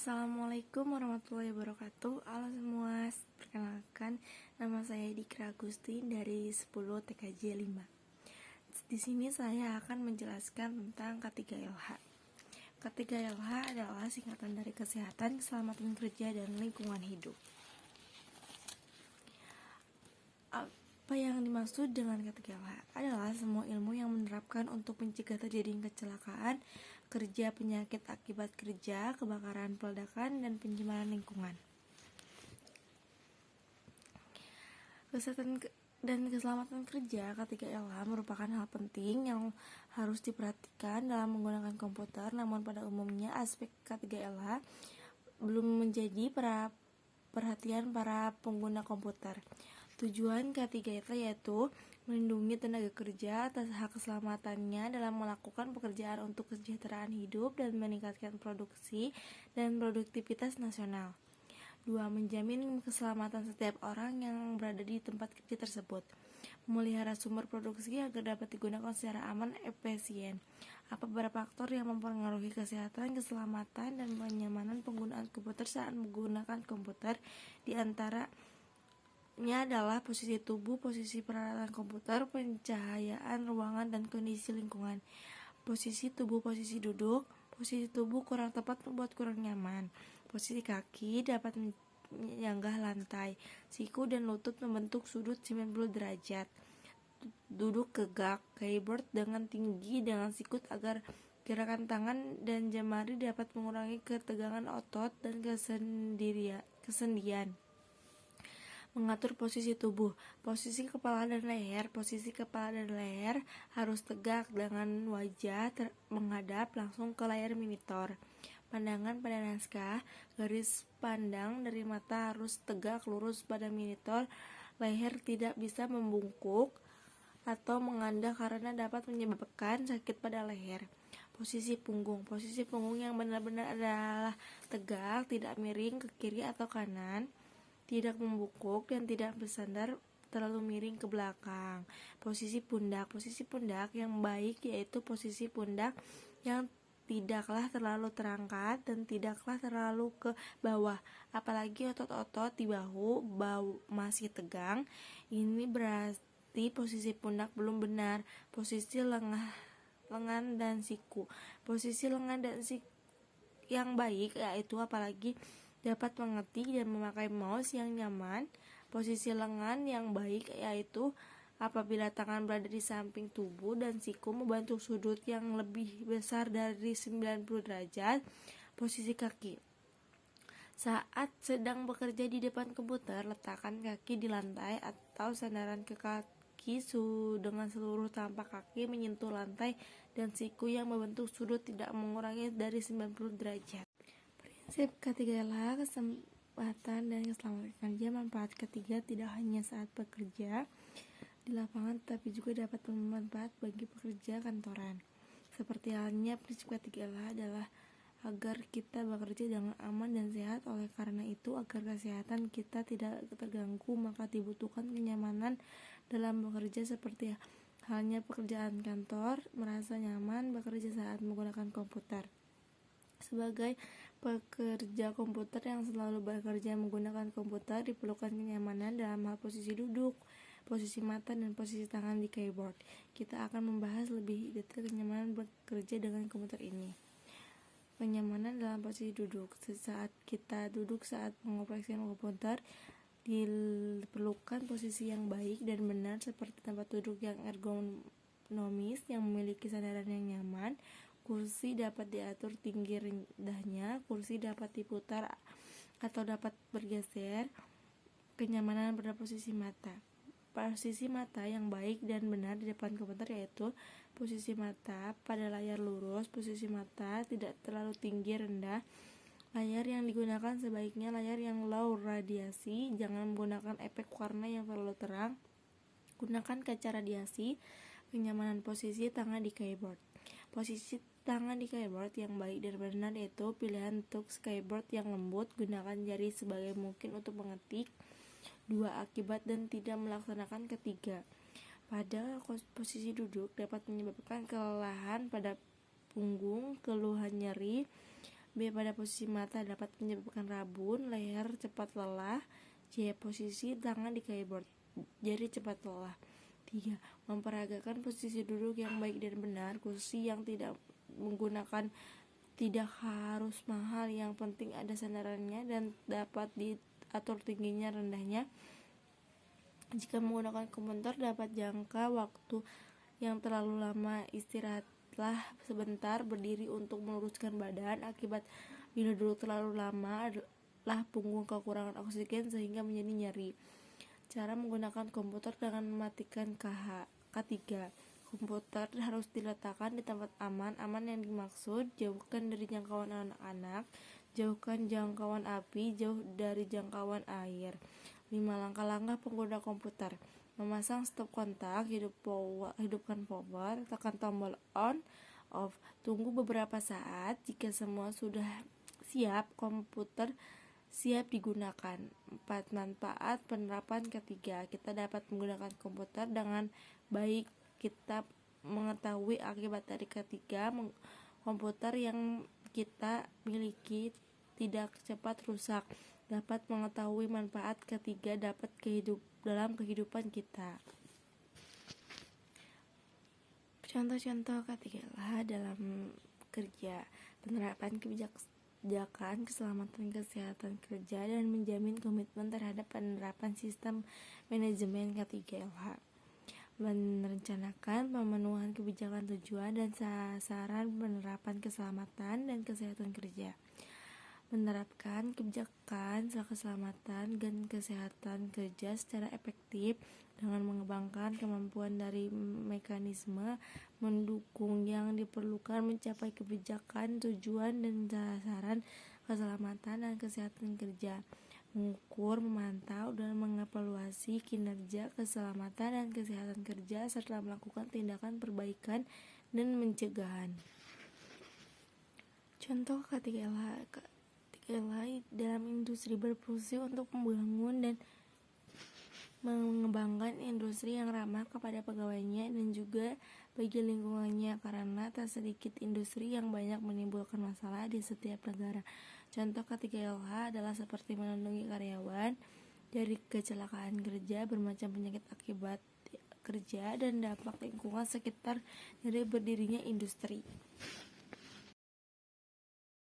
Assalamualaikum warahmatullahi wabarakatuh. Halo semua, perkenalkan nama saya Dikra Agustin dari 10 TKJ 5. Di sini saya akan menjelaskan tentang K3LH. K3LH adalah singkatan dari kesehatan, keselamatan kerja, dan lingkungan hidup. Apa yang dimaksud dengan K3LH adalah semua ilmu yang menerapkan untuk mencegah terjadinya kecelakaan kerja, penyakit akibat kerja, kebakaran, peledakan, dan pencemaran lingkungan. Kesehatan dan keselamatan kerja K3LH merupakan hal penting yang harus diperhatikan dalam menggunakan komputer, namun pada umumnya aspek K3LH belum menjadi perhatian para pengguna komputer. Tujuan K3LH yaitu melindungi tenaga kerja atas hak keselamatannya dalam melakukan pekerjaan untuk kesejahteraan hidup dan meningkatkan produksi dan produktivitas nasional. 2. Menjamin keselamatan setiap orang yang berada di tempat kerja tersebut. Memelihara sumber produksi agar dapat digunakan secara aman dan efisien. Apa beberapa faktor yang mempengaruhi kesehatan, keselamatan, dan kenyamanan penggunaan komputer saat menggunakan komputer, di antaranya adalah posisi tubuh, posisi peralatan komputer, pencahayaan ruangan, dan kondisi lingkungan. Posisi tubuh, posisi duduk. Posisi tubuh kurang tepat membuat kurang nyaman. Posisi kaki dapat menyanggah lantai. Siku dan lutut membentuk sudut 90 derajat. Duduk tegak, keyboard dengan tinggi dengan sikut agar gerakan tangan dan jemari dapat mengurangi ketegangan otot dan kesendian. Mengatur posisi tubuh, posisi kepala dan leher. Posisi kepala dan leher harus tegak dengan wajah menghadap langsung ke layar monitor. Pandangan pada naskah, garis pandang dari mata harus tegak lurus pada monitor. Leher tidak bisa membungkuk atau menganda karena dapat menyebabkan sakit pada leher. Posisi punggung, posisi punggung yang benar-benar adalah tegak, tidak miring ke kiri atau kanan, tidak membungkuk dan tidak bersandar terlalu miring ke belakang. Posisi pundak yang baik yaitu posisi pundak yang tidaklah terlalu terangkat dan tidaklah terlalu ke bawah, apalagi otot-otot di bahu masih tegang. Ini berarti posisi pundak belum benar. Posisi lengan dan siku, posisi lengan dan siku yang baik yaitu apalagi dapat mengetik dan memakai mouse yang nyaman. Posisi lengan yang baik yaitu apabila tangan berada di samping tubuh dan siku membentuk sudut yang lebih besar dari 90 derajat. Posisi kaki, saat sedang bekerja di depan komputer, letakkan kaki di lantai atau sandaran ke kaki dengan seluruh tapak kaki menyentuh lantai dan siku yang membentuk sudut tidak mengurangi dari 90 derajat. Prinsip K3LH, kesempatan dan keselamatan kerja. Manfaat ketiga tidak hanya saat bekerja di lapangan tetapi juga dapat bermanfaat bagi pekerja kantoran. Seperti halnya prinsip K3LH adalah agar kita bekerja dengan aman dan sehat. Oleh karena itu, agar kesehatan kita tidak terganggu, maka dibutuhkan kenyamanan dalam bekerja seperti halnya pekerjaan kantor, merasa nyaman bekerja saat menggunakan komputer. Sebagai pekerja komputer yang selalu bekerja menggunakan komputer, diperlukan kenyamanan dalam hal posisi duduk, posisi mata, dan posisi tangan di keyboard. Kita akan membahas lebih detail kenyamanan bekerja dengan komputer ini. Kenyamanan dalam posisi duduk. Saat kita duduk saat mengoperasikan komputer, diperlukan posisi yang baik dan benar seperti tempat duduk yang ergonomis yang memiliki sandaran yang nyaman. Kursi dapat diatur tinggi rendahnya, kursi dapat diputar atau dapat bergeser. Kenyamanan pada posisi mata. Posisi mata yang baik dan benar di depan komputer yaitu posisi mata pada layar lurus, posisi mata tidak terlalu tinggi rendah. Layar yang digunakan sebaiknya layar yang low radiasi, jangan menggunakan efek warna yang terlalu terang. Gunakan kaca radiasi. Kenyamanan posisi tangan di keyboard. Posisi tangan di keyboard yang baik dan benar yaitu pilihan untuk keyboard yang lembut. Gunakan jari sebagai mungkin untuk mengetik. 2. Akibat dan tidak melaksanakan ketiga. Pada posisi duduk dapat menyebabkan kelelahan pada punggung, keluhan nyeri, B. Pada posisi mata dapat menyebabkan rabun, leher cepat lelah. C. Posisi tangan di keyboard, jadi cepat lelah. 3. Memperagakan posisi duduk yang baik dan benar. Kursi yang tidak menggunakan tidak harus mahal, yang penting ada sandarannya dan dapat diatur tingginya rendahnya. Jika menggunakan komputer dapat jangka waktu yang terlalu lama. Istirahatlah sebentar berdiri untuk meluruskan badan. Akibat bila duduk terlalu lama adalah punggung kekurangan oksigen sehingga menjadi nyeri. Cara menggunakan komputer dengan mematikan K3. Komputer harus diletakkan di tempat aman. Aman yang dimaksud jauhkan dari jangkauan anak-anak, jauhkan jangkauan api, jauh dari jangkauan air. 5. Langkah-langkah pengguna komputer. Memasang stop kontak, hidupkan power, tekan tombol on, off. Tunggu beberapa saat. Jika semua sudah siap, komputer siap digunakan. 4. Manfaat penerapan ketiga. Kita dapat menggunakan komputer dengan baik. Kita mengetahui akibat dari ketiga. Komputer yang kita miliki tidak cepat rusak. Dapat mengetahui manfaat ketiga dapat dalam kehidupan kita. Contoh-contoh ketiga dalam kerja. Penerapan kebijakan keselamatan kesehatan kerja dan menjamin komitmen terhadap penerapan sistem manajemen K3LH. Merencanakan pemenuhan kebijakan tujuan dan sasaran penerapan keselamatan dan kesehatan kerja. Menerapkan kebijakan keselamatan dan kesehatan kerja secara efektif dengan mengembangkan kemampuan dari mekanisme mendukung yang diperlukan mencapai kebijakan tujuan dan sasaran keselamatan dan kesehatan kerja. Mengukur, memantau, dan mengevaluasi kinerja keselamatan dan kesehatan kerja serta melakukan tindakan perbaikan dan pencegahan. Contoh K3LH dalam industri berfungsi untuk membangun dan mengembangkan industri yang ramah kepada pegawainya dan juga bagi lingkungannya, karena tak sedikit industri yang banyak menimbulkan masalah di setiap negara. Contoh K3LH adalah seperti melindungi karyawan dari kecelakaan kerja, bermacam penyakit akibat kerja, dan dampak lingkungan sekitar dari berdirinya industri.